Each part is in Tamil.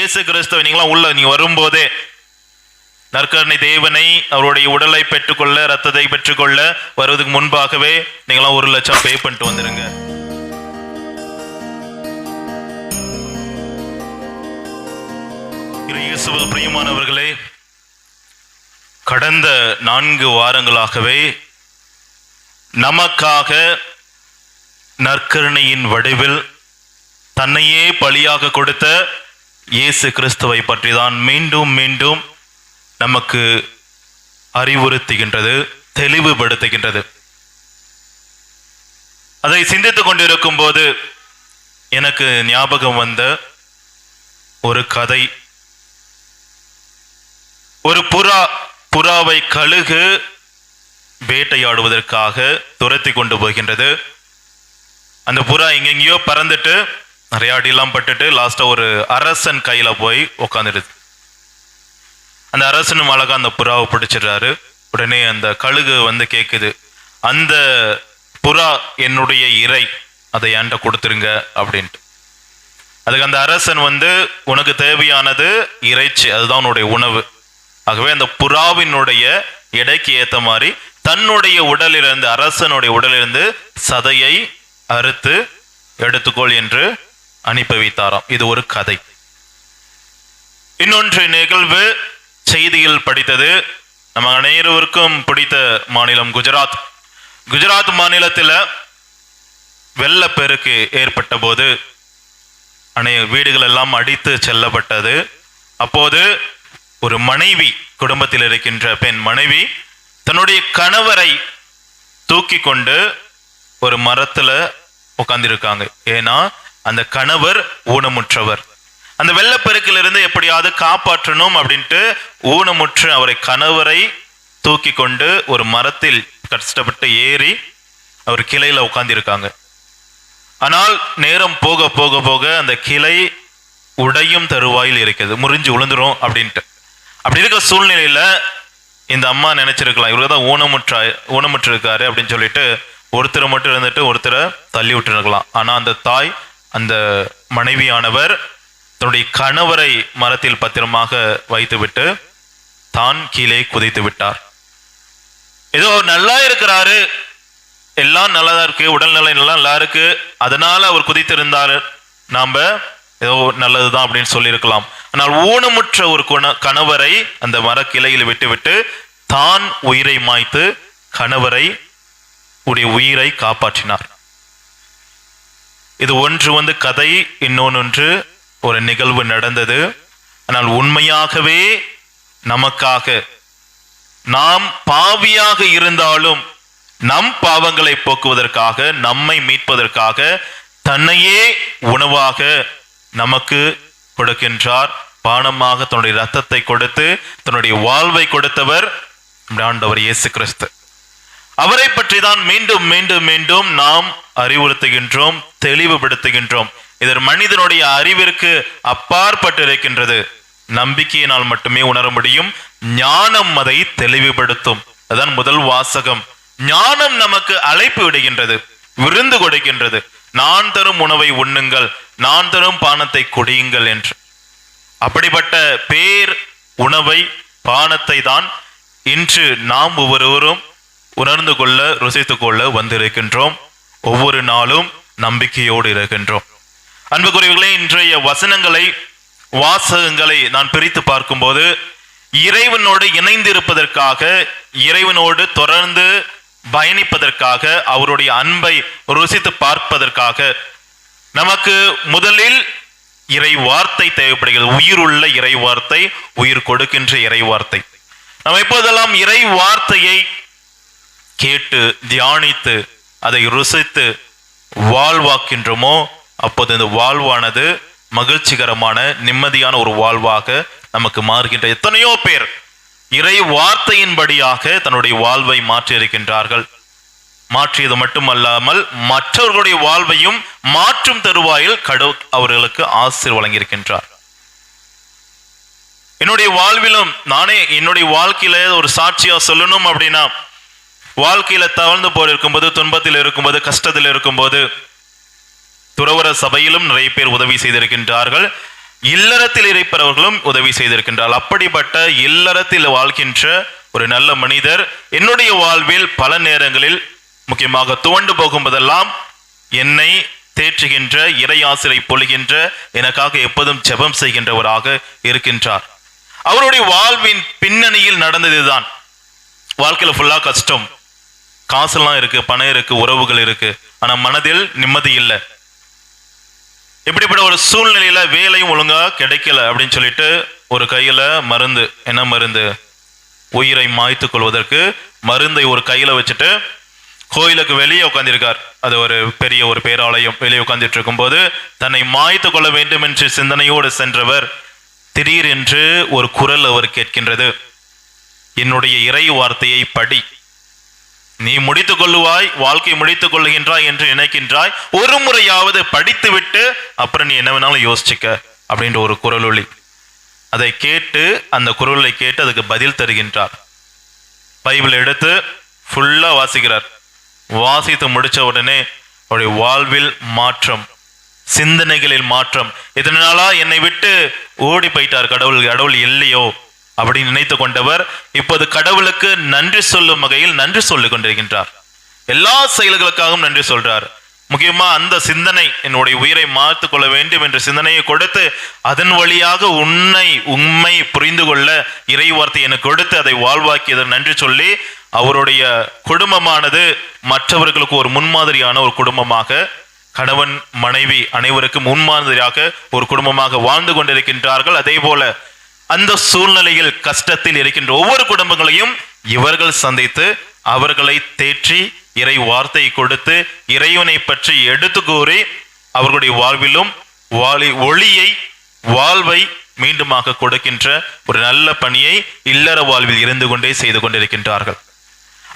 இயேசு கிறிஸ்துவை நீங்க வரும்போதே நற்கருணை தேவனை அவருடைய உடலை பெற்றுக்கொள்ள, ரத்தத்தை பெற்றுக்கொள்ள வருவதற்கு முன்பாகவே நீங்களாம் 1 லட்சம் பே பண்ணிட்டு வந்துருங்க. இயேசுவில் பிரியமானவர்களே, கடந்த 4 வாரங்களாகவே நமக்காக நற்கருணையின் வடிவில் தன்னையே பலியாக கொடுத்த இயேசு கிறிஸ்துவை பற்றி தான் மீண்டும் மீண்டும் நமக்கு அறிவுறுத்துகின்றது, தெளிவுபடுத்துகின்றது. அதை சிந்தித்துக் கொண்டிருக்கும் போது எனக்கு ஞாபகம் வந்த ஒரு கதை. ஒரு புறாவை கழுகு வேட்டையாடுவதற்காக துரத்தி கொண்டு போகின்றது. அந்த புறா எங்கெங்கயோ பறந்துட்டு நிறைய அடியெல்லாம் பட்டுட்டு லாஸ்டா ஒரு அரசன் கையில போய் உட்காந்துடுது. அந்த அரசனும் அழகா அந்த புறாவை பிடிச்சிடுறாரு. உடனே அந்த கழுகு வந்து கேக்குது, அந்த புறா என்னுடைய இறை, அதை என்கிட்ட கொடுத்துருங்க அப்படின்ட்டு. அதுக்கு அந்த அரசன் வந்து, உனக்கு தேவையானது இறைச்சி, அதுதான் உன்னுடைய உணவு. ஆகவே அந்த புறாவினுடைய எடைக்கு ஏத்த மாதிரி தன்னுடைய உடலிலிருந்து, அரசனுடைய உடலிலிருந்து சதையை அறுத்து எடுத்துக்கொள் என்று அனுப்பி வைத்தாராம். இது ஒரு கதை. இன்னொன்று நிகழ்வு செய்தியில் படித்தது. நம்ம அனைவருக்கும் பிடித்த மாநிலம் குஜராத். குஜராத் மாநிலத்தில் வெள்ளப்பெருக்கு ஏற்பட்ட போது வீடுகள் எல்லாம் அடித்து செல்லப்பட்டது. அப்போது ஒரு மனைவி, குடும்பத்தில் இருக்கின்ற பெண் மனைவி தன்னுடைய கணவரை தூக்கி கொண்டு ஒரு மரத்துல உட்கார்ந்திருக்காங்க. ஏன்னா அந்த கணவர் ஊனமுற்றவர். அந்த வெள்ளப்பெருக்கிலிருந்து எப்படியாவது காப்பாற்றணும் அப்படின்ட்டு ஊனமுற்று அவரை கணவரை தூக்கி கொண்டு ஒரு மரத்தில் கஷ்டப்பட்டு ஏறி அவர் கிளையில உட்கார்ந்திருக்காங்க. ஆனால் நேரம் போக போக போக அந்த கிளை உடையும் தருவாயில் இருக்குது, முறிஞ்சு விழுந்துரும் அப்படின்ட்டு. அப்படி இருக்க சூழ்நிலையில இந்த அம்மா நினைச்சிருக்கலாம், இவருதான் ஊனமுற்று இருக்காரு அப்படின்னு சொல்லிட்டு ஒருத்தரை மட்டும் இருந்துட்டு ஒருத்தரை தள்ளி விட்டு இருக்கலாம். ஆனா அந்த தாய், அந்த மனைவியானவர் தன்னுடைய கணவரை மரத்தில் பத்திரமாக வைத்துவிட்டு தான் கீழே குதித்து விட்டார். ஏதோ நல்லா இருக்கிறாரு, எல்லாம் நல்லதா இருக்கு, உடல்நிலை நல்லா இருக்கு, அதனால அவர் குதித்திருந்தாரு, நாம ஏதோ நல்லதுதான் அப்படின்னு சொல்லியிருக்கலாம். ஆனால் ஊனமுற்ற ஒரு கணவரை அந்த மரக்கிளையில் விட்டுவிட்டு தான் உயிரை மாய்த்து கணவரை உயிரை காப்பாற்றினார். இது ஒன்று கதை, இன்னொன்று ஒரு நிகழ்வு நடந்தது. ஆனால் உண்மையாகவே நமக்காக, நாம் பாவியாக இருந்தாலும் நம் பாவங்களை போக்குவதற்காக, நம்மை மீட்பதற்காக தன்னையே உணவாக நமக்கு கொடுக்கின்றார். பானமாக தன்னுடைய ரத்தத்தை கொடுத்து தன்னுடைய வாழ்வை கொடுத்தவர் ஆண்டவர் இயேசு கிறிஸ்து. அவரை பற்றி தான் மீண்டும் மீண்டும் மீண்டும் நாம் அறிவுறுத்துகின்றோம், தெளிவுபடுத்துகின்றோம். இது மனிதனுடைய அறிவிற்கு அப்பாற்பட்டு இருக்கின்றது. நம்பிக்கையினால் மட்டுமே உணர முடியும். ஞானம் அதை தெளிவுபடுத்தும். அதான் முதல் வாசகம். ஞானம் நமக்கு அழைப்பு விடுகின்றது, விருந்து கொடுக்கின்றது. நான் தரும் உணவை உண்ணுங்கள், நான் தரும் பானத்தை குடியுங்கள் என்று. அப்படிப்பட்ட பேர் உணவை, பானத்தை தான் இன்று நாம் ஒவ்வொருவரும் உணர்ந்து கொள்ள, ருசித்து கொள்ள வந்திருக்கின்றோம். ஒவ்வொரு நாளும் நம்பிக்கையோடு இருக்கின்றோம். அன்புக்குரியவர்களே, இன்றைய வசனங்களை, வாசகங்களை நான் பிரித்து பார்க்கும்போது இறைவனோடு இணைந்திருப்பதற்காக, இறைவனோடு தொடர்ந்து பயணிப்பதற்காக, அவருடைய அன்பை ருசித்து பார்ப்பதற்காக நமக்கு முதலில் இறை வார்த்தை தேவைப்படுகிறது. உயிருள்ள இறை வார்த்தை, உயிர் கொடுக்கின்ற இறை வார்த்தை. நம்ம எப்போதெல்லாம் இறை வார்த்தையை கேட்டு தியானித்து அதை ருசித்து வாழ்வாக்கின்றோமோ அப்போது இந்த வாழ்வானது மகிழ்ச்சிகரமான, நிம்மதியான ஒரு வாழ்வாக நமக்கு மாறுகின்ற எத்தனையோ பேர் இறை வார்த்தையின்படியாக தன்னுடைய வாழ்வை மாற்றி இருக்கின்றார்கள். மாற்றியது மட்டுமல்லாமல் மற்றவர்களுடைய வாழ்வையும் மாற்றும் தருவாயில் கடவுள் அவர்களுக்கு ஆசீர் வழங்கியிருக்கின்றார். என்னுடைய வாழ்விலும் நானே என்னுடைய வாழ்க்கையில ஒரு சாட்சியா சொல்லணும் அப்படின்னா, வாழ்க்கையில தவழ்ந்து போய் இருக்கும்போது, துன்பத்தில் இருக்கும்போது, கஷ்டத்தில் இருக்கும்போது துறவற சபையிலும் நிறைய பேர் உதவி செய்திருக்கின்றார்கள். இல்லறத்தில் இருப்பவர்களும் உதவி செய்திருக்கின்றார். அப்படிப்பட்ட இல்லறத்தில் வாழ்கின்ற ஒரு நல்ல மனிதர் என்னுடைய வாழ்வில் பல நேரங்களில் முக்கியமாக துவண்டு போகும்போதெல்லாம் என்னை தேற்றுகின்ற, இறையாசிரை பொழிகின்ற, எனக்காக எப்போதும் ஜெபம் செய்கின்றவராக இருக்கின்றார். அவருடைய வாழ்வின் பின்னணியில் நடந்ததுதான். வாழ்க்கையில ஃபுல்லா கஷ்டம், காசுலாம் இருக்கு, பணம் இருக்கு, உறவுகள் இருக்கு, ஆனா மனதில் நிம்மதி இல்லை. இப்படிப்பட்ட ஒரு சூழ்நிலையில வேலையும் ஒழுங்கா கிடைக்கல அப்படின்னு சொல்லிட்டு ஒரு கையில மருந்து, என்ன மருந்து, உயிரை மாய்த்து கொள்வதற்கு மருந்தை ஒரு கையில வச்சுட்டு கோயிலுக்கு வெளியே உட்கார்ந்திருக்கார். அது ஒரு பெரிய ஒரு பேராலயம். வெளியே உட்கார்ந்துட்டு இருக்கும் போது தன்னை மாய்த்து கொள்ள வேண்டும் என்று சிந்தனையோடு சென்றவர் திடீரென்று ஒரு குரல் அவர் கேட்கின்றது, என்னுடைய இறை வார்த்தையை படி, நீ முடித்துக் கொள்ளுவாய், வாழ்க்கை முடித்துக் கொள்ளுகின்றாய் என்று நினைக்கின்றாய், ஒரு முறையாவது படித்து விட்டு அப்புறம் நீ என்ன வேணாலும் யோசிச்சுக்க அப்படின்ற ஒரு குரல் ஒளி. அதை கேட்டு, அந்த குரலை கேட்டு அதுக்கு பதில் தருகின்றார். பைபிள் எடுத்து ஃபுல்லா வாசிக்கிறார். வாசித்து முடிச்ச உடனே அவருடைய வாழ்வில் மாற்றம், சிந்தனைகளில் மாற்றம். இதனாலா என்னை விட்டு ஓடி போயிட்டார் கடவுள் இல்லையோ அப்படின்னு நினைத்து கொண்டவர் இப்போது கடவுளுக்கு நன்றி சொல்லும் வகையில் நன்றி சொல்லிக் கொண்டிருக்கின்றார். எல்லா செயல்களுக்காகவும் நன்றி சொல்றார். முக்கியமா அந்த சிந்தனை, என்னுடைய உயிரை மாற்றிக் கொள்ள வேண்டும் என்ற சிந்தனையை கொடுத்து அதன் வழியாக உண்மை புரிந்து கொள்ள இறை வார்த்தை எனக்கு கொடுத்து அதை வாழ்வாக்கியதை நன்றி சொல்லி அவருடைய குடும்பமானது மற்றவர்களுக்கு ஒரு முன்மாதிரியான ஒரு குடும்பமாக, கணவன் மனைவி அனைவருக்கும் முன்மாதிரியாக ஒரு குடும்பமாக வாழ்ந்து கொண்டிருக்கின்றார்கள். அதே போல அந்த சூழ்நிலையில் கஷ்டத்தில் இருக்கின்ற ஒவ்வொரு குடும்பங்களையும் இவர்கள் சந்தித்து அவர்களை தேற்றி இறை வார்த்தை கொடுத்து இறைவனை பற்றி எடுத்து கூறி அவர்களுடைய வாழ்விலும் ஒளியை, வாழ்வை மீண்டுமாக கொடுக்கின்ற ஒரு நல்ல பணியை இல்லற வாழ்வில் இருந்து கொண்டே செய்து கொண்டிருக்கின்றார்கள்.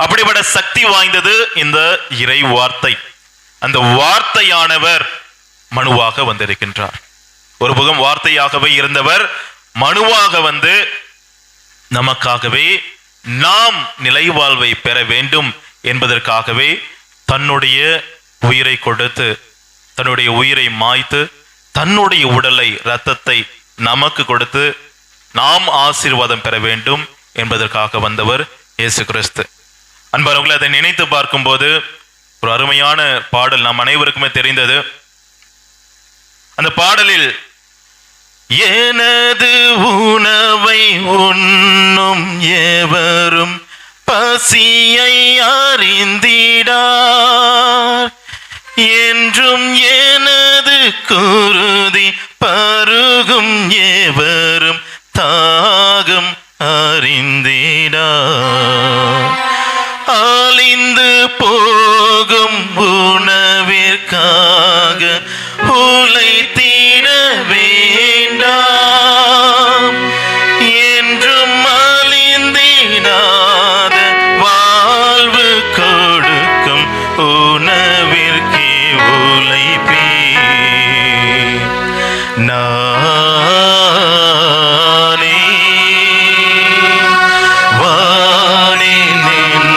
அப்படிப்பட்ட சக்தி வாய்ந்தது இந்த இறை வார்த்தை. அந்த வார்த்தையானவர் மனுவாக வந்திருக்கின்றார். ஒரு புகம் வார்த்தையாகவே இருந்தவர் மனுவாக வந்து நமக்காகவே நாம் நிலை வாழ்வை பெற வேண்டும் என்பதற்காகவே தன்னுடைய உயிரை கொடுத்து, தன்னுடைய உயிரை மாய்த்து, தன்னுடைய உடலை, இரத்தத்தை நமக்கு கொடுத்து நாம் ஆசீர்வாதம் பெற வேண்டும் என்பதற்காக வந்தவர் இயேசு கிறிஸ்து. அன்பர்களே, அதை நினைத்து பார்க்கும்போது ஒரு அருமையான பாடல் நாம் அனைவருக்குமே தெரிந்தது. அந்த பாடலில் எனது உணவை உண்ணும் எவரும் பசியை அறிந்திடார், என்றும் எனது குருதி பருகும் எவரும் தாகம் அறிந்திடார், அழிந்து போகும் உணவிற்காக உழைத்திட வேண்டாம், என்றும் அழிந்திடாத வாழ்வு கொடுக்கும் உணவிற்கே உழைப்பே. நானே வானே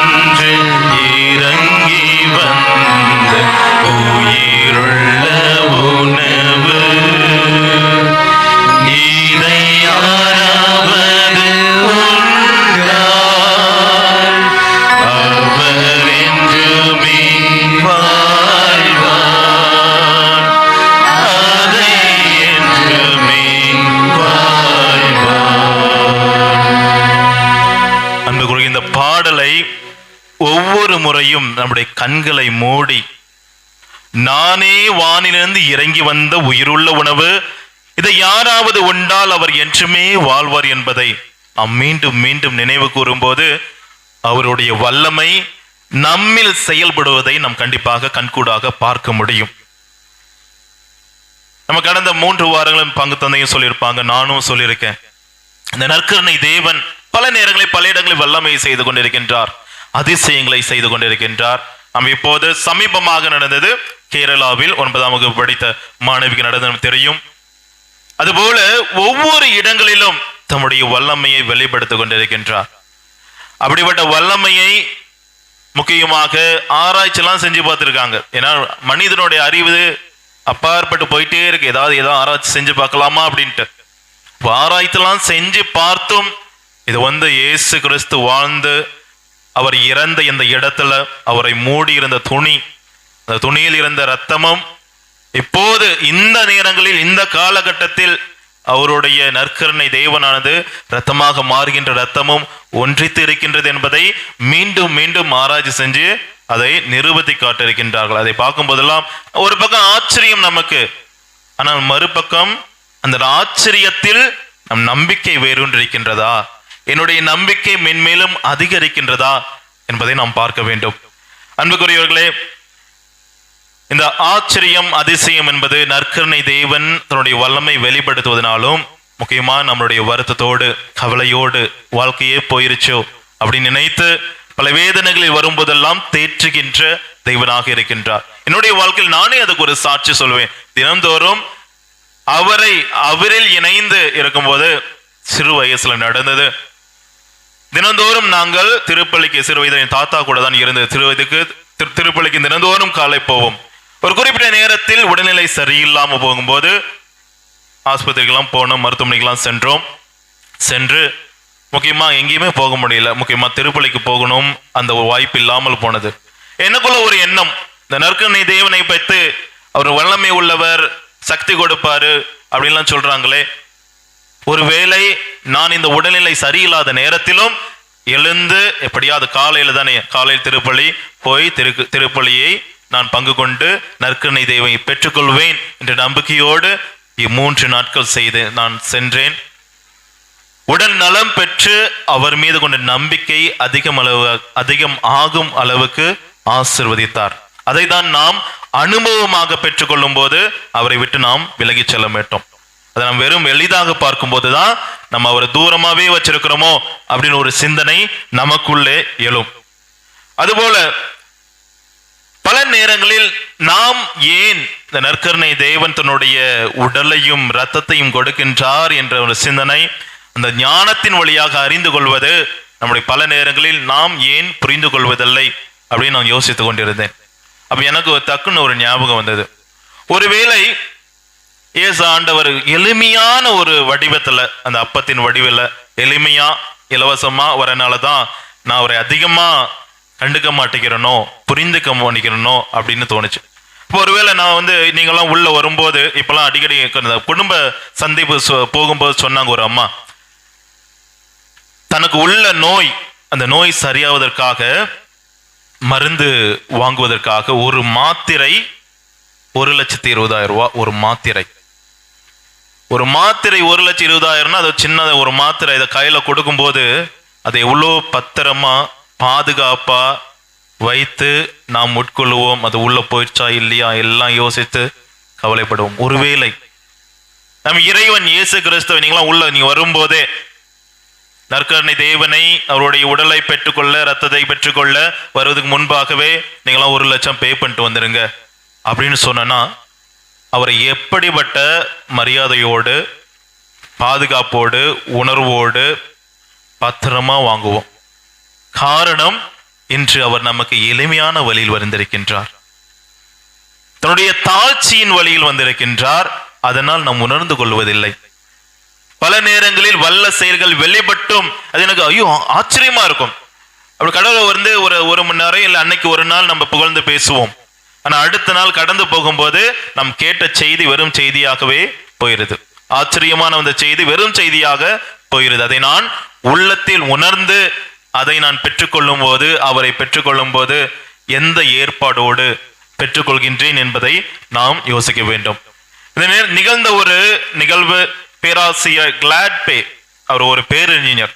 நின்று இறங்கி வந்த உயிருள்ள உணவு, இதை யாராவது உண்டால் அவர் என்றுமே வாழ்வார், அதை என்றுமே வாழ்வார். அன்புக்குரிய இந்த பாடலை ஒவ்வொரு முறையும் நம்முடைய கண்களை மூடி, நானே வானிலிருந்து இறங்கி வந்த உயிருள்ள உணவு, இதை யாராவது உண்டால் அவர் என்றுமே வாழ்வார் என்பதை நாம் மீண்டும் மீண்டும் நினைவு கூறும்போது அவருடைய வல்லமை நம்மில் செயல்படுவதை நாம் கண்டிப்பாக கண்கூடாக பார்க்க முடியும். நம்ம கடந்த 3 வாரங்களும் பங்கு தந்தையும் சொல்லியிருப்பாங்க, நானும் சொல்லியிருக்கேன். இந்த நற்கருணை தேவன் பல நேரங்களில் பல இடங்களில் வல்லமை செய்து கொண்டிருக்கின்றார், அதிசயங்களை செய்து கொண்டிருக்கின்றார். நாம் இப்போது சமீபமாக நடந்தது கேரளாவில் 9ஆம் வகுப்பு படித்த மாணவிக்கு நடந்தது தெரியும். அதுபோல ஒவ்வொரு இடங்களிலும் தம்முடைய வல்லமையை வெளிப்படுத்திக் கொண்டிருக்கின்றார். அப்படிப்பட்ட வல்லமையை முக்கியமாக ஆராய்ச்சியெல்லாம் செஞ்சு பார்த்திருக்காங்க. ஏன்னா மனிதனுடைய அறிவு அப்பாற்பட்டு போயிட்டே இருக்கு. ஏதாவது ஆராய்ச்சி செஞ்சு பார்க்கலாமா அப்படின்ட்டு ஆராய்ச்சிலாம் செஞ்சு பார்த்தும் இது இயேசு கிறிஸ்து வாழ்ந்து அவர் இறந்த இந்த இடத்துல அவரை மூடி இருந்த துணி, அந்த துணியில் இருந்த இரத்தமும் இப்போது இந்த நேரங்களில் இந்த காலகட்டத்தில் அவருடைய நற்கருணை தேவனானது இரத்தமாக மாறுகின்ற இரத்தமும் ஒன்றித்து இருக்கின்றது என்பதை மீண்டும் மீண்டும் ஆராய்ச்சி செஞ்சு அதை நிரூபித்து காட்டிருக்கின்றார்கள். அதை பார்க்கும் போதெல்லாம் ஒரு பக்கம் ஆச்சரியம் நமக்கு, ஆனால் மறுபக்கம் அந்த ஆச்சரியத்தில் நம் நம்பிக்கை வேரூன்றிருக்கின்றதா, என்னுடைய நம்பிக்கை மென்மேலும் அதிகரிக்கின்றதா என்பதை நாம் பார்க்க வேண்டும். அன்புக்குரியவர்களே, இந்த ஆச்சரியம் அதிசயம் என்பது நற்கருணை தேவன் தன்னுடைய வல்லமை வெளிப்படுத்துவதனாலும் முக்கியமாக நம்மளுடைய வருத்தத்தோடு கவலையோடு வாழ்க்கையே போயிருச்சோ அப்படின்னு நினைத்து பல வேதனைகளில் வரும்போதெல்லாம் தேற்றுகின்ற தெய்வனாக இருக்கின்றார். என்னுடைய வாழ்க்கையில் நானே அதுக்கு ஒரு சாட்சி சொல்வேன். தினந்தோறும் அவரில் இணைந்து இருக்கும்போது சிறு வயசுல நடந்தது. தினந்தோறும் நாங்கள் திருப்பள்ளிக்கு சிறு வயது தாத்தா கூட தான் இருந்தது. திருப்பள்ளிக்கு தினந்தோறும் காலை போவோம். ஒரு குறிப்பிட்ட நேரத்தில் உடல்நிலை சரியில்லாம போகும்போது ஆஸ்பத்திரிக்கெல்லாம் போனோம், மருத்துவமனைக்கெல்லாம் சென்று முக்கியமா எங்கேயுமே போக முடியல. முக்கியமா திருப்பள்ளிக்கு போகணும், அந்த ஒரு வாய்ப்பு இல்லாமல் போனது. எனக்குள்ள ஒரு எண்ணம், இந்த நற்கருணை தேவனை பற்றி அவர் வல்லமை உள்ளவர், சக்தி கொடுப்பாரு அப்படின்லாம் சொல்றாங்களே, ஒருவேளை நான் இந்த உடல்நிலை சரியில்லாத நேரத்திலும் எழுந்து எப்படியாவது காலையில் திருப்பள்ளி போய் திருப்பள்ளியை நான் பங்கு கொண்டு நற்கருணை தேவனை பெற்றுக்கொள்வேன் என்ற நம்பிக்கையோடு 3 நாட்கள் செய்து நான் சென்றேன். உடல் நலம் பெற்று அவர் மீது கொண்ட நம்பிக்கை அதிகம் ஆகும் அளவுக்கு ஆசிர்வதித்தார். அதை தான் நாம் அனுபவமாக பெற்றுக்கொள்ளும் போது அவரை விட்டு நாம் விலகி செல்ல மாட்டோம். அதை நாம் வெறும் எளிதாக பார்க்கும் போதுதான் நம்ம அவரை தூரமாவே வச்சிருக்கிறோமோ அப்படின்னு ஒரு சிந்தனை நமக்குள்ளே எழும். அதுபோல பல நேரங்களில் நாம் ஏன் இந்த நற்கருணை தேவன் தன்னுடைய உடலையும் இரத்தத்தையும் கொடுக்கின்றார் என்ற ஒரு சிந்தனை, அந்த ஞானத்தின் வழியாக அறிந்து கொள்வது நம்முடைய பல நேரங்களில் நாம் ஏன் புரிந்து கொள்வதில்லை அப்படின்னு நான் யோசித்துக் கொண்டிருந்தேன். அப்ப எனக்கு டக்குன்னு ஒரு ஞாபகம் வந்தது. ஒருவேளை இயேசு ஆண்டவர் எளிமையான ஒரு வடிவத்துல, அந்த அப்பத்தின் வடிவில் எளிமையா இலவசமா வரனாலதான் நான் அவரை அதிகமா கண்டுக்க மாட்டேங்கிறனோ புரிந்துக்க மாட்டேங்கிறனோ அப்படின்னு தோணுச்சு. இப்போ ஒருவேளை நான் நீங்களாம் உள்ள வரும்போது இப்பெல்லாம் அடிக்கடி குடும்ப சந்திப்பு போகும்போது சொன்னாங்க, ஒரு அம்மா தனக்கு உள்ள நோய், அந்த நோய் சரியாவதற்காக மருந்து வாங்குவதற்காக ஒரு மாத்திரை 1,20,000 ரூபாய். ஒரு மாத்திரை 1,20,000, அது சின்னத ஒரு மாத்திரை. இதை கையில கொடுக்கும் போது அதை எவ்வளோ பத்திரமா பாதுகாப்பா வைத்து நாம் உட்கொள்ளுவோம், அது உள்ள போயிடுச்சா இல்லையா எல்லாம் யோசித்து கவலைப்படுவோம். ஒருவேளை நம் இறைவன் இயேசு கிறிஸ்துவை நீங்க வரும்போதே நற்கருணை தேவனை அவருடைய உடலை பெற்றுக்கொள்ள இரத்தத்தை பெற்றுக்கொள்ள வருவதற்கு முன்பாகவே நீங்களாம் 1 லட்சம் பே பண்ணிட்டு வந்துருங்க அப்படின்னு சொன்னா அவரை எப்படிப்பட்ட மரியாதையோடு பாதுகாப்போடு உணர்வோடு பத்திரமா வாங்குவோம். காரணம், இன்று அவர் நமக்கு எளிமையான வழியில் வந்திருக்கின்றார், தன்னுடைய தாழ்ச்சியின் வழியில் வந்திருக்கின்றார். அதனால் நாம் உணர்ந்து கொள்வதில்லை. பல நேரங்களில் வல்ல செயல்கள் வெளிப்பட்டும் அது எனக்கு ஆச்சரியமா இருக்கும். அப்படி கடவுளை ஒரு மணி நேரம் இல்லை அன்னைக்கு ஒரு நாள் நம்ம புகழ்ந்து பேசுவோம். ஆனா அடுத்த நாள் கடந்து போகும்போது நாம் கேட்ட செய்தி வெறும் செய்தியாகவே போயிருது. ஆச்சரியமான அந்த செய்தி வெறும் செய்தியாக போயிருது. அதை நான் உள்ளத்தில் உணர்ந்து அதை நான் பெற்றுக்கொள்ளும் போது, அவரை பெற்றுக்கொள்ளும் போது எந்த ஏற்பாடோடு பெற்றுக்கொள்கின்றேன் என்பதை நாம் யோசிக்க வேண்டும். நிகழ்ந்த ஒரு நிகழ்வு, பேராசிரியர் கிளாட்பே, அவர் ஒரு பேரறிஞர்,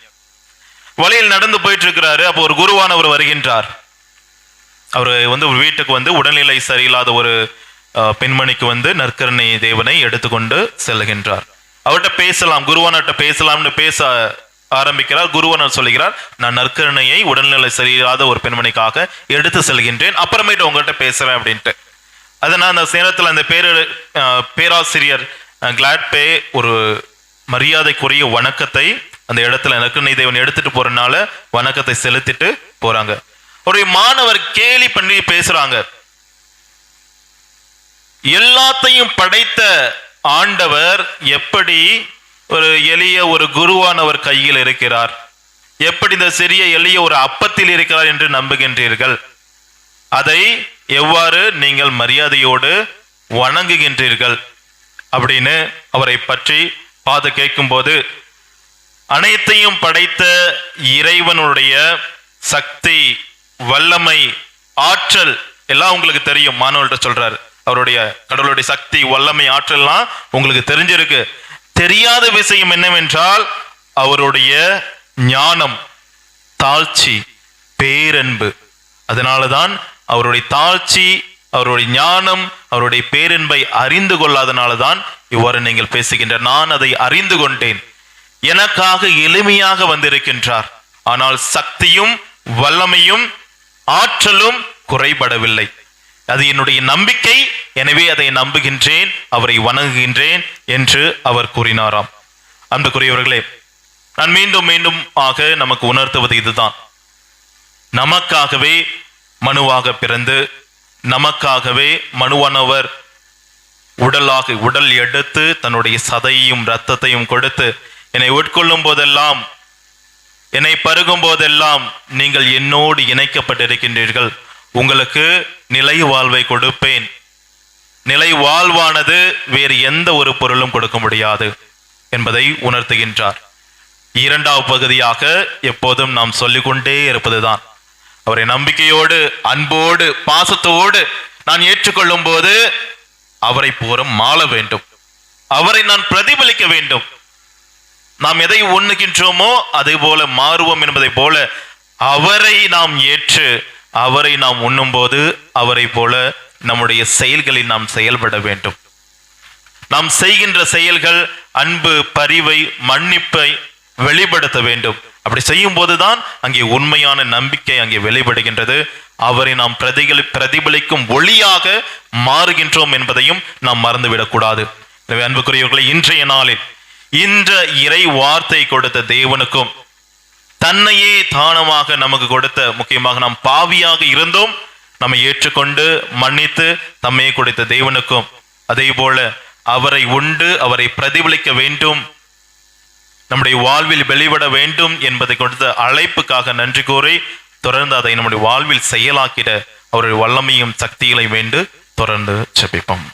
வழியில் நடந்து போயிட்டு இருக்கிறாரு. அப்போ ஒரு குருவானவர் வருகின்றார். அவர் வீட்டுக்கு உடல்நிலை சரியில்லாத ஒரு பெண்மணிக்கு நற்கருணை தேவனை எடுத்துக்கொண்டு செல்கின்றார். அவர்கிட்ட பேசலாம், குருவானர்கிட்ட பேசலாம்னு பேச ஆரம்பிக்கிறார். குருவானர் சொல்லுகிறார், நான் நற்கருணையை உடல்நிலை சரியில்லாத ஒரு பெண்மணிக்காக எடுத்து செல்கின்றேன், அப்புறமேட்டு உங்கள்கிட்ட பேசுறேன் அப்படின்ட்டு. அதனால் அந்த நேரத்தில் அந்த பேராசிரியர் கிளாட்பே ஒரு மரியாதைக்குரிய வணக்கத்தை அந்த இடத்துல நற்கருணை தேவன் எடுத்துட்டு போறதுனால வணக்கத்தை செலுத்திட்டு போறாங்க. ஒரு மாணவர் கேலி பண்ணி பேசுறாங்க, எல்லாத்தையும் படைத்த ஆண்டவர் எப்படி ஒரு எளிய ஒரு குருவானவர் கையில் இருக்கிறார்? எப்படி இந்த சிறிய எளிய ஒரு அப்பத்தில் இருக்கிறார் என்று நம்புகின்றீர்கள்? அதை எவ்வாறு நீங்கள் மரியாதையோடு வணங்குகின்றீர்கள் அப்படின்னு அவரை பற்றி பாத கேட்கும்போது, அனைத்தையும் படைத்த இறைவனுடைய சக்தி, வல்லமை, ஆற்றல் எல்லாம் உங்களுக்கு தெரியும். மாணவர்கிட்ட சொல்றாரு, அவருடைய கடவுளுடைய சக்தி, வல்லமை, ஆற்றல்லாம் உங்களுக்கு தெரிஞ்சிருக்கு. தெரியாத விஷயம் என்னவென்றால் அவருடைய ஞானம், தாழ்ச்சி, பேரன்பு. அதனாலதான் அவருடைய தாழ்ச்சி, அவருடைய ஞானம், அவருடைய பேரன்பை அறிந்து கொள்ளாதனாலதான் இவ்வாறு நீங்கள் பேசுகின்ற. நான் அதை அறிந்து கொண்டேன், எனக்காக எளிமையாக வந்திருக்கின்றார். ஆனால் சக்தியும் வல்லமையும் ஆற்றலும் குறைபடவில்லை. அது என்னுடைய நம்பிக்கை, எனவே அதை நம்புகின்றேன், அவரை வணங்குகின்றேன் என்று அவர் கூறினாராம். அன்புக்குரியவர்களே, நான் மீண்டும் மீண்டும் ஆக நமக்கு உணர்த்துவது இதுதான். நமக்காகவே மனுவாக பிறந்து, நமக்காகவே மனுவானவர் உடல் எடுத்து தன்னுடைய சதையையும் இரத்தத்தையும் கொடுத்து, என்னை உட்கொள்ளும் போதெல்லாம், என்னை பருகும் போதெல்லாம் நீங்கள் என்னோடு இணைக்கப்பட்டிருக்கின்றீர்கள், உங்களுக்கு நிலை வாழ்வை கொடுப்பேன். நிலை வாழ்வானது வேறு எந்த ஒரு பொருளும் கொடுக்க முடியாது என்பதை உணர்த்துகின்றார். இரண்டாவது பகுதியாக எப்போதும் நாம் சொல்லிக்கொண்டே இருப்பதுதான், அவரை நம்பிக்கையோடு, அன்போடு, பாசத்தோடு நான் ஏற்றுக்கொள்ளும் போது அவரை போல மாள வேண்டும், அவரை நான் பிரதிபலிக்க வேண்டும். நாம் எதை உண்ணுகின்றோமோ அதே போல மாறுவோம் என்பதை போல அவரை நாம் ஏற்று, அவரை நாம் உண்ணும் போது அவரை போல நம்முடைய செயல்களில் நாம் செயல்பட வேண்டும். நாம் செய்கின்ற செயல்கள் அன்பு, பரிவை, மன்னிப்பை வெளிப்படுத்த வேண்டும். அப்படி செய்யும் போதுதான் அங்கே உண்மையான நம்பிக்கை அங்கே வெளிப்படுகின்றது. அவரை நாம் பிரதிபலிக்கும் ஒளியாக மாறுகின்றோம் என்பதையும் நாம் மறந்துவிடக்கூடாது. எனவே அன்புக்குரியவர்களை, இன்றைய நாளில் இந்த இறை வார்த்தை கொடுத்த தேவனுக்கும், தன்னையே தானமாக நமக்கு கொடுத்த, முக்கியமாக நாம் பாவியாக இருந்தோம், நம்மை ஏற்றுக்கொண்டு மன்னித்து தம்மையே கொடுத்த தேவனுக்கும், அதே போல அவரை உண்டு அவரை பிரதிபலிக்க வேண்டும், நம்முடைய வாழ்வில் வெளிப்பட வேண்டும் என்பதை கொடுத்த அழைப்புக்காக நன்றி கூறி, தொடர்ந்து அதை நம்முடைய வாழ்வில் செயலாக்கிட அவருடைய வல்லமையும் சக்திகளை வேண்டு தொடர்ந்து ஜெபிப்போம்.